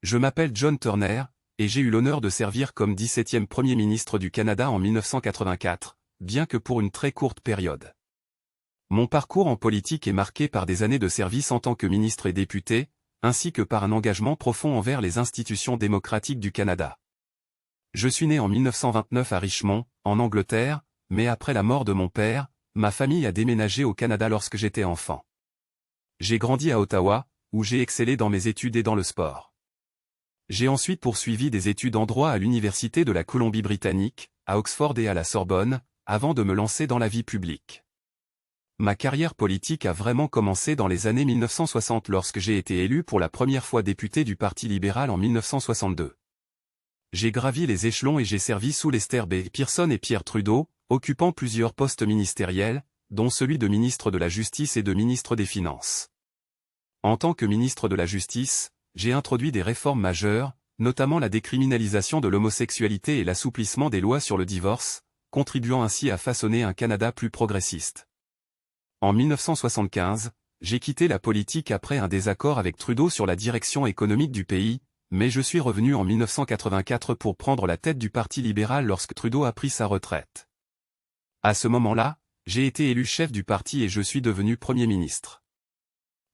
Je m'appelle John Turner, et j'ai eu l'honneur de servir comme 17e Premier ministre du Canada en 1984, bien que pour une très courte période. Mon parcours en politique est marqué par des années de service en tant que ministre et député, ainsi que par un engagement profond envers les institutions démocratiques du Canada. Je suis né en 1929 à Richmond, en Angleterre, mais après la mort de mon père, ma famille a déménagé au Canada lorsque j'étais enfant. J'ai grandi à Ottawa, où j'ai excellé dans mes études et dans le sport. J'ai ensuite poursuivi des études en droit à l'Université de la Colombie-Britannique, à Oxford et à la Sorbonne, avant de me lancer dans la vie publique. Ma carrière politique a vraiment commencé dans les années 1960 lorsque j'ai été élu pour la première fois député du Parti libéral en 1962. J'ai gravi les échelons et j'ai servi sous Lester B. Pearson et Pierre Trudeau, occupant plusieurs postes ministériels, dont celui de ministre de la Justice et de ministre des Finances. En tant que ministre de la Justice, j'ai introduit des réformes majeures, notamment la décriminalisation de l'homosexualité et l'assouplissement des lois sur le divorce, contribuant ainsi à façonner un Canada plus progressiste. En 1975, j'ai quitté la politique après un désaccord avec Trudeau sur la direction économique du pays, mais je suis revenu en 1984 pour prendre la tête du Parti libéral lorsque Trudeau a pris sa retraite. À ce moment-là, j'ai été élu chef du parti et je suis devenu Premier ministre.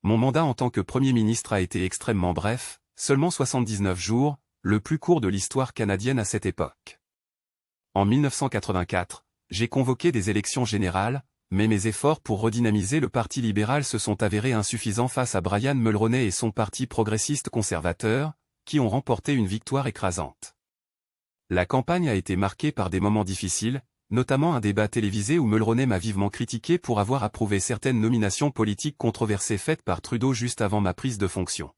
Mon mandat en tant que Premier ministre a été extrêmement bref, seulement 79 jours, le plus court de l'histoire canadienne à cette époque. En 1984, j'ai convoqué des élections générales, mais mes efforts pour redynamiser le Parti libéral se sont avérés insuffisants face à Brian Mulroney et son parti progressiste conservateur, qui ont remporté une victoire écrasante. La campagne a été marquée par des moments difficiles, notamment un débat télévisé où Mulroney m'a vivement critiqué pour avoir approuvé certaines nominations politiques controversées faites par Trudeau juste avant ma prise de fonction.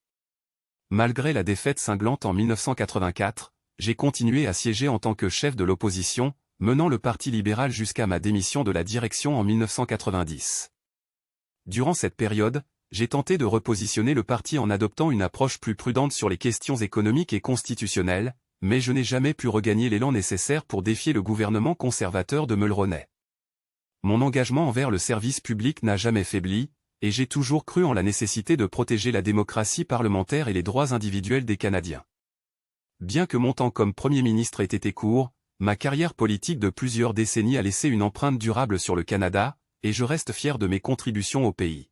Malgré la défaite cinglante en 1984, j'ai continué à siéger en tant que chef de l'opposition, menant le Parti libéral jusqu'à ma démission de la direction en 1990. Durant cette période, j'ai tenté de repositionner le parti en adoptant une approche plus prudente sur les questions économiques et constitutionnelles, mais je n'ai jamais pu regagner l'élan nécessaire pour défier le gouvernement conservateur de Mulroney. Mon engagement envers le service public n'a jamais faibli, et j'ai toujours cru en la nécessité de protéger la démocratie parlementaire et les droits individuels des Canadiens. Bien que mon temps comme Premier ministre ait été court, ma carrière politique de plusieurs décennies a laissé une empreinte durable sur le Canada, et je reste fier de mes contributions au pays.